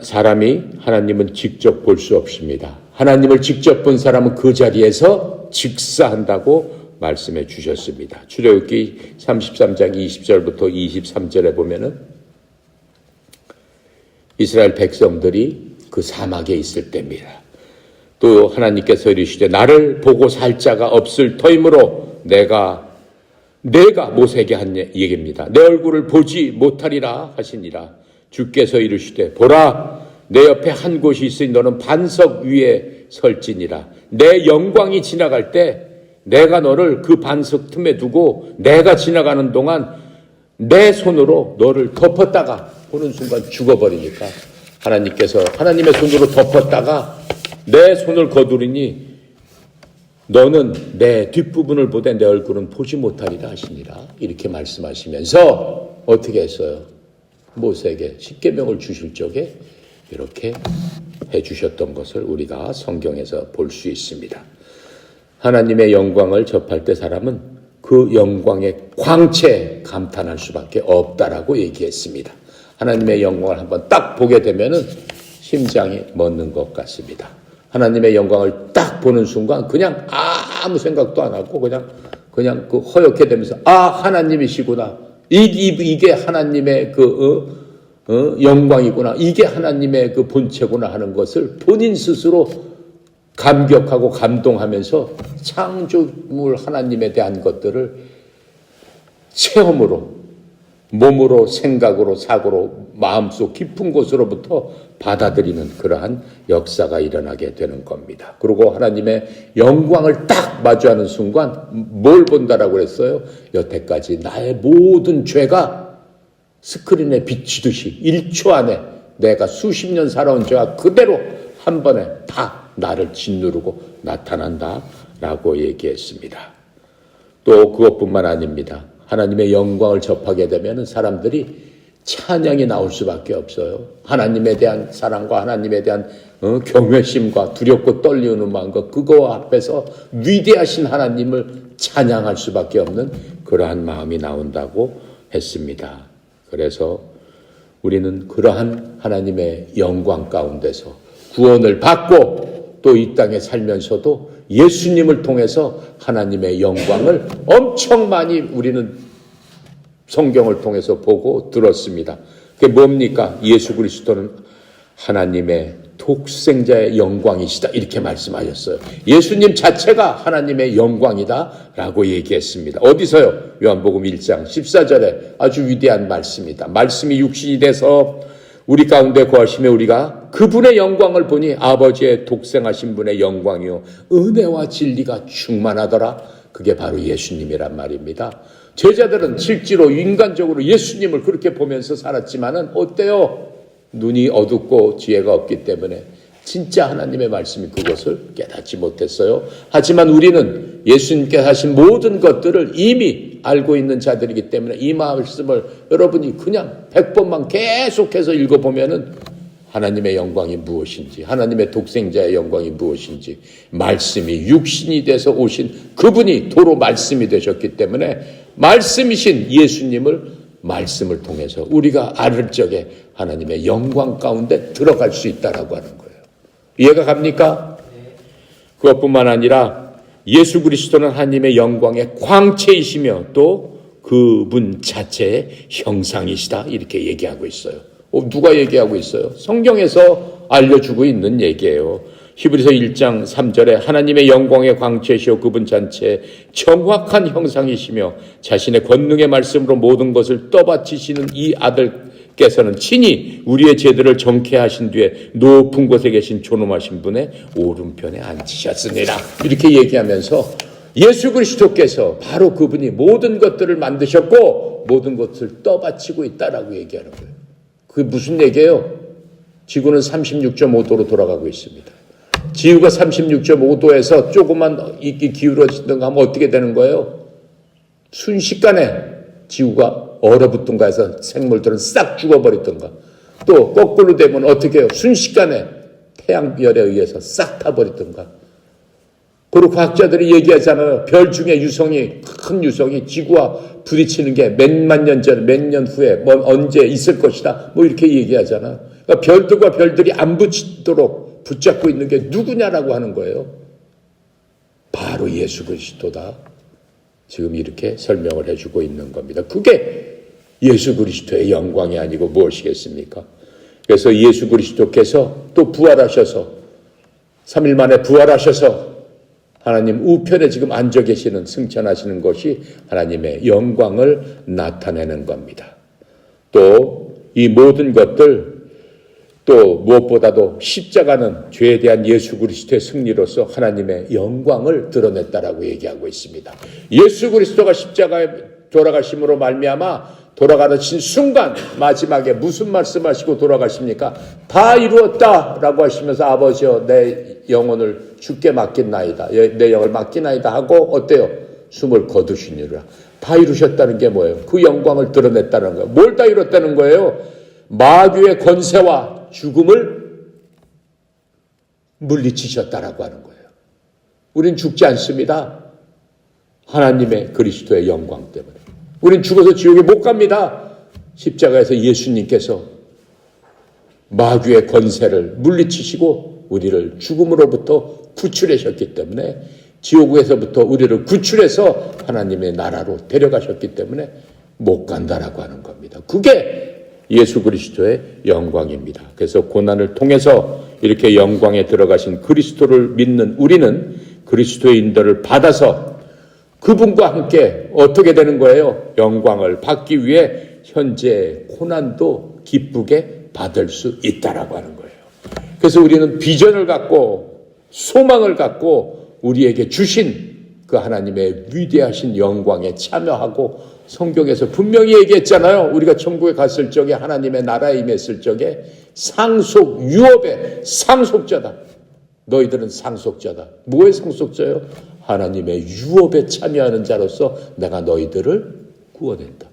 사람이 하나님은 직접 볼 수 없습니다. 하나님을 직접 본 사람은 그 자리에서 직사한다고 말씀해 주셨습니다. 출애굽기 33장 20절부터 23절에 보면은 이스라엘 백성들이 그 사막에 있을 때입니다. 또 하나님께서 이르시되 나를 보고 살 자가 없을 터이므로 내가 모세에게 한 얘기입니다. 내 얼굴을 보지 못하리라 하시니라. 주께서 이르시되 보라 내 옆에 한 곳이 있으니 너는 반석 위에 설지니라. 내 영광이 지나갈 때 내가 너를 그 반석 틈에 두고 내가 지나가는 동안 내 손으로 너를 덮었다가 보는 순간 죽어버리니까 하나님께서 하나님의 손으로 덮었다가 내 손을 거두리니 너는 내 뒷부분을 보되 내 얼굴은 보지 못하리라 하시니라. 이렇게 말씀하시면서 어떻게 했어요? 모세에게 십계명을 주실 적에 이렇게 해주셨던 것을 우리가 성경에서 볼 수 있습니다. 하나님의 영광을 접할 때 사람은 그 영광의 광채에 감탄할 수밖에 없다라고 얘기했습니다. 하나님의 영광을 한번 딱 보게 되면은 심장이 멎는 것 같습니다. 하나님의 영광을 딱 보는 순간 그냥 아무 생각도 안 하고 그냥 그 허옇게 되면서 하나님이시구나. 이게 하나님의 영광이구나. 이게 하나님의 그 본체구나 하는 것을 본인 스스로 감격하고 감동하면서 창조물 하나님에 대한 것들을 체험으로, 몸으로, 생각으로, 사고로, 마음속 깊은 곳으로부터 받아들이는 그러한 역사가 일어나게 되는 겁니다. 그리고 하나님의 영광을 딱 마주하는 순간 뭘 본다라고 그랬어요? 여태까지 나의 모든 죄가 스크린에 비치듯이 1초 안에 내가 수십 년 살아온 죄가 그대로 한 번에 다 나를 짓누르고 나타난다라고 얘기했습니다. 또 그것뿐만 아닙니다. 하나님의 영광을 접하게 되면 사람들이 찬양이 나올 수밖에 없어요. 하나님에 대한 사랑과 하나님에 대한 경외심과 두렵고 떨리는 마음과 그거 앞에서 위대하신 하나님을 찬양할 수밖에 없는 그러한 마음이 나온다고 했습니다. 그래서 우리는 그러한 하나님의 영광 가운데서 구원을 받고 또 이 땅에 살면서도 예수님을 통해서 하나님의 영광을 엄청 많이 우리는 성경을 통해서 보고 들었습니다. 그게 뭡니까? 예수 그리스도는 하나님의 독생자의 영광이시다 이렇게 말씀하셨어요. 예수님 자체가 하나님의 영광이다 라고 얘기했습니다. 어디서요? 요한복음 1장 14절에 아주 위대한 말씀이다. 말씀이 육신이 돼서 우리 가운데 거하시며 우리가 그분의 영광을 보니 아버지의 독생하신 분의 영광이요 은혜와 진리가 충만하더라. 그게 바로 예수님이란 말입니다. 제자들은 실제로 인간적으로 예수님을 그렇게 보면서 살았지만은 어때요? 눈이 어둡고 지혜가 없기 때문에 진짜 하나님의 말씀이 그것을 깨닫지 못했어요. 하지만 우리는 예수님께서 하신 모든 것들을 이미 알고 있는 자들이기 때문에 이 말씀을 여러분이 그냥 100번만 계속해서 읽어보면은 하나님의 영광이 무엇인지, 하나님의 독생자의 영광이 무엇인지, 말씀이 육신이 돼서 오신 그분이 도로 말씀이 되셨기 때문에 말씀이신 예수님을 말씀을 통해서 우리가 알을 적에 하나님의 영광 가운데 들어갈 수 있다라고 하는 거예요. 이해가 갑니까? 그것뿐만 아니라 예수 그리스도는 하나님의 영광의 광채이시며 또 그분 자체의 형상이시다 이렇게 얘기하고 있어요. 누가 얘기하고 있어요? 성경에서 알려주고 있는 얘기예요. 히브리서 1장 3절에 하나님의 영광의 광채시오 그분 자체의 정확한 형상이시며 자신의 권능의 말씀으로 모든 것을 떠받치시는 이 아들께서는 친히 우리의 죄들을 정케 하신 뒤에 높은 곳에 계신 존엄하신 분의 오른편에 앉으셨습니다. 이렇게 얘기하면서 예수 그리스도께서 바로 그분이 모든 것들을 만드셨고 모든 것을 떠받치고 있다라고 얘기하는 거예요. 그게 무슨 얘기예요? 지구는 36.5도로 돌아가고 있습니다. 지구가 36.5도에서 조금만 이끼 기울어지든가 하면 어떻게 되는 거예요? 순식간에 지구가 얼어붙든가 해서 생물들은 싹 죽어버리든가 또 거꾸로 되면 어떻게 해요? 순식간에 태양열에 의해서 싹 타버리든가. 그리고 과학자들이 얘기하잖아요. 별 중에 유성이 큰 유성이 지구와 부딪히는 게 몇만 년 전, 몇 년 후에 뭐 언제 있을 것이다 뭐 이렇게 얘기하잖아요. 그러니까 별들과 별들이 안 붙이도록 붙잡고 있는 게 누구냐라고 하는 거예요. 바로 예수 그리스도다. 지금 이렇게 설명을 해주고 있는 겁니다. 그게 예수 그리스도의 영광이 아니고 무엇이겠습니까? 그래서 예수 그리스도께서 또 부활하셔서 3일 만에 부활하셔서 하나님 우편에 지금 앉아 계시는 승천하시는 것이 하나님의 영광을 나타내는 겁니다. 또 이 모든 것들 또 무엇보다도 십자가는 죄에 대한 예수 그리스도의 승리로서 하나님의 영광을 드러냈다라고 얘기하고 있습니다. 예수 그리스도가 십자가에 돌아가심으로 말미암아 돌아가신 순간 마지막에 무슨 말씀하시고 돌아가십니까? 다 이루었다라고 하시면서 아버지여 내 영혼을 주께 맡긴나이다. 내 영을 맡기나이다 하고 어때요? 숨을 거두시니라. 다 이루셨다는 게 뭐예요? 그 영광을 드러냈다는 거예요. 뭘 다 이뤘다는 거예요? 마귀의 권세와 죽음을 물리치셨다라고 하는 거예요. 우린 죽지 않습니다. 하나님의 그리스도의 영광 때문에. 우린 죽어서 지옥에 못 갑니다. 십자가에서 예수님께서 마귀의 권세를 물리치시고 우리를 죽음으로부터 구출하셨기 때문에 지옥에서부터 우리를 구출해서 하나님의 나라로 데려가셨기 때문에 못 간다라고 하는 겁니다. 그게 예수 그리스도의 영광입니다. 그래서 고난을 통해서 이렇게 영광에 들어가신 그리스도를 믿는 우리는 그리스도의 인도를 받아서 그분과 함께 어떻게 되는 거예요? 영광을 받기 위해 현재 고난도 기쁘게 받을 수 있다라고 하는 거예요. 그래서 우리는 비전을 갖고 소망을 갖고 우리에게 주신 그 하나님의 위대하신 영광에 참여하고 성경에서 분명히 얘기했잖아요. 우리가 천국에 갔을 적에 하나님의 나라에 임했을 적에 상속 유업의 상속자다. 너희들은 상속자다. 뭐의 상속자예요? 하나님의 유업에 참여하는 자로서 내가 너희들을 구원한다.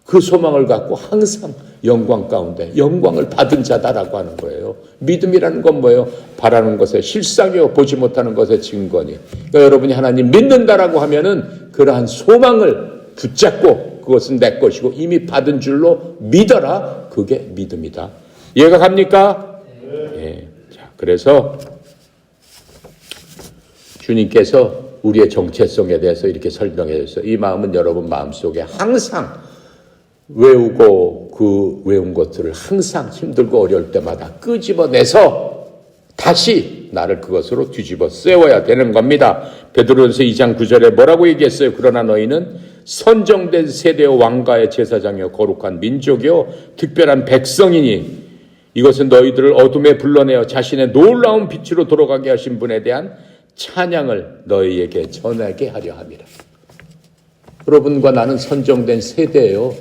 그 소망을 갖고 항상 영광 가운데 영광을 받은 자다라고 하는 거예요. 믿음이라는 건 뭐예요? 바라는 것의 실상이요 보지 못하는 것의 증거니. 그러니까 여러분이 하나님 믿는다라고 하면은 그러한 소망을 붙잡고 그것은 내 것이고 이미 받은 줄로 믿어라. 그게 믿음이다. 이해가 갑니까? 네. 자, 그래서 주님께서 우리의 정체성에 대해서 이렇게 설명해 주셨어요. 이 마음은 여러분 마음속에 항상 외우고 그 외운 것들을 항상 힘들고 어려울 때마다 끄집어내서 다시 나를 그것으로 뒤집어 세워야 되는 겁니다. 베드로전서 2장 9절에 뭐라고 얘기했어요? 그러나 너희는 선정된 세대요 왕가의 제사장이요 거룩한 민족이요 특별한 백성이니 이것은 너희들을 어둠에 불러내어 자신의 놀라운 빛으로 돌아가게 하신 분에 대한 찬양을 너희에게 전하게 하려 함이라. 여러분과 나는 선정된 세대예요.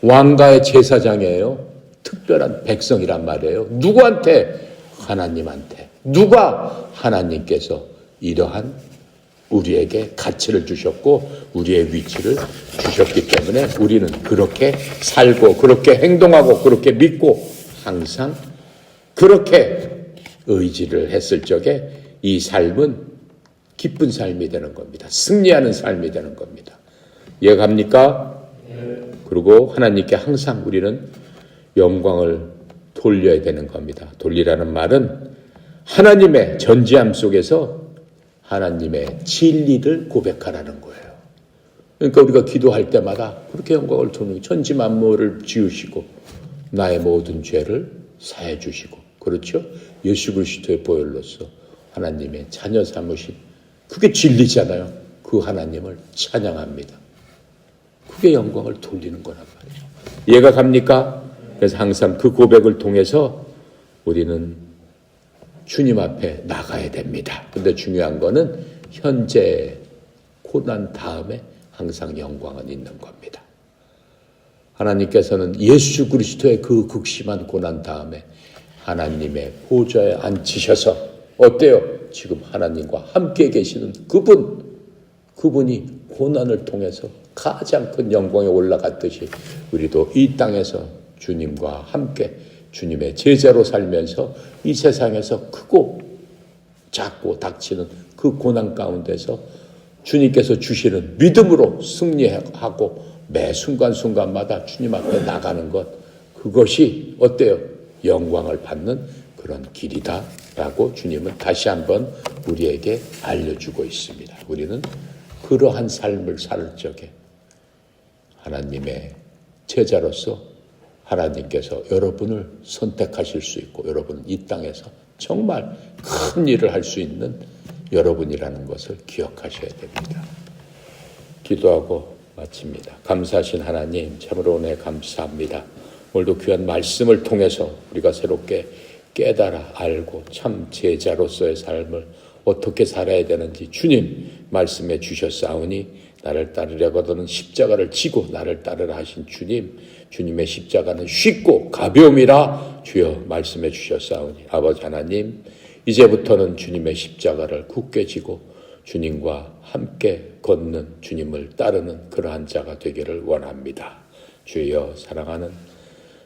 왕가의 제사장이에요. 특별한 백성이란 말이에요. 누구한테? 하나님한테. 누가? 하나님께서 이러한 우리에게 가치를 주셨고 우리의 위치를 주셨기 때문에 우리는 그렇게 살고 그렇게 행동하고 그렇게 믿고 항상 그렇게 의지를 했을 적에 이 삶은 기쁜 삶이 되는 겁니다. 승리하는 삶이 되는 겁니다. 이해갑니까? 그리고 하나님께 항상 우리는 영광을 돌려야 되는 겁니다. 돌리라는 말은 하나님의 전지함 속에서 하나님의 진리를 고백하라는 거예요. 그러니까 우리가 기도할 때마다 그렇게 영광을 돌리고 천지 만물을 지으시고 나의 모든 죄를 사해 주시고 그렇죠? 예수 그리스도의 보혈로서 하나님의 자녀 삼으신 그게 진리잖아요. 그 하나님을 찬양합니다. 그게 영광을 돌리는 거란 말이죠. 이해가 갑니까? 그래서 항상 그 고백을 통해서 우리는 주님 앞에 나가야 됩니다. 근데 중요한 거는 현재 고난 다음에 항상 영광은 있는 겁니다. 하나님께서는 예수 그리스도의 그 극심한 고난 다음에 하나님의 보좌에 앉히셔서 어때요? 지금 하나님과 함께 계시는 그분이 고난을 통해서 가장 큰 영광에 올라갔듯이 우리도 이 땅에서 주님과 함께 주님의 제자로 살면서 이 세상에서 크고 작고 닥치는 그 고난 가운데서 주님께서 주시는 믿음으로 승리하고 매 순간순간마다 주님 앞에 나가는 것, 그것이 어때요? 영광을 받는 그런 길이다라고 주님은 다시 한번 우리에게 알려주고 있습니다. 우리는 그러한 삶을 살 적에 하나님의 제자로서 하나님께서 여러분을 선택하실 수 있고 여러분은 이 땅에서 정말 큰 일을 할 수 있는 여러분이라는 것을 기억하셔야 됩니다. 기도하고 마칩니다. 감사하신 하나님, 참으로 은혜 감사합니다. 오늘도 귀한 말씀을 통해서 우리가 새롭게 깨달아 알고 참 제자로서의 삶을 어떻게 살아야 되는지 주님 말씀해 주셨사오니 나를 따르려거든 십자가를 지고 나를 따르라 하신 주님의 십자가는 쉽고 가벼움이라 주여 말씀해 주셨사오니 아버지 하나님 이제부터는 주님의 십자가를 굳게 지고 주님과 함께 걷는 주님을 따르는 그러한 자가 되기를 원합니다. 주여 사랑하는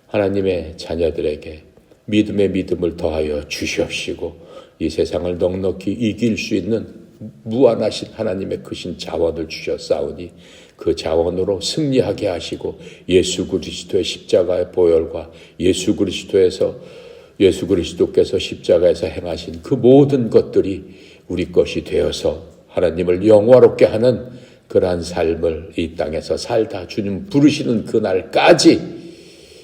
하나님의 자녀들에게 믿음의 믿음을 더하여 주시옵시고 이 세상을 넉넉히 이길 수 있는 무한하신 하나님의 크신 자원을 주셨사오니 그 자원으로 승리하게 하시고 예수 그리스도의 십자가의 보혈과 예수 그리스도께서 십자가에서 행하신 그 모든 것들이 우리 것이 되어서 하나님을 영화롭게 하는 그러한 삶을 이 땅에서 살다 주님 부르시는 그날까지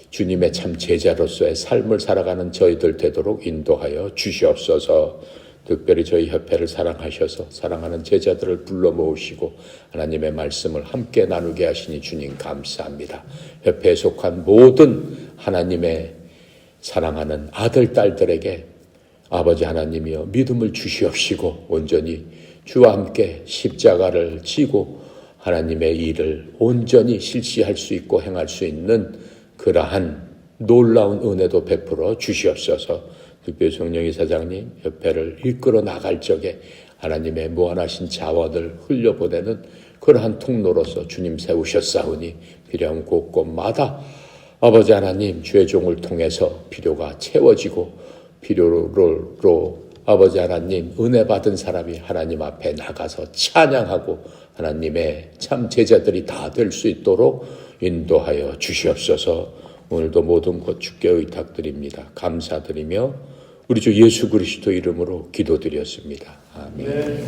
주님의 참 제자로서의 삶을 살아가는 저희들 되도록 인도하여 주시옵소서. 특별히 저희 협회를 사랑하셔서 사랑하는 제자들을 불러 모으시고 하나님의 말씀을 함께 나누게 하시니 주님 감사합니다. 협회에 속한 모든 하나님의 사랑하는 아들, 딸들에게 아버지 하나님이여 믿음을 주시옵시고 온전히 주와 함께 십자가를 지고 하나님의 일을 온전히 실시할 수 있고 행할 수 있는 그러한 놀라운 은혜도 베풀어 주시옵소서. 특별히 성령이 사장님 협회를 이끌어 나갈 적에 하나님의 무한하신 자원을 흘려보내는 그러한 통로로서 주님 세우셨사오니 필요한 곳곳마다 아버지 하나님 주의 종을 통해서 필요가 채워지고 필요로 아버지 하나님 은혜 받은 사람이 하나님 앞에 나가서 찬양하고 하나님의 참 제자들이 다 될 수 있도록 인도하여 주시옵소서. 오늘도 모든 것 주께 의탁드립니다. 감사드리며 우리 주 예수 그리스도 이름으로 기도드렸습니다. 아멘. 네.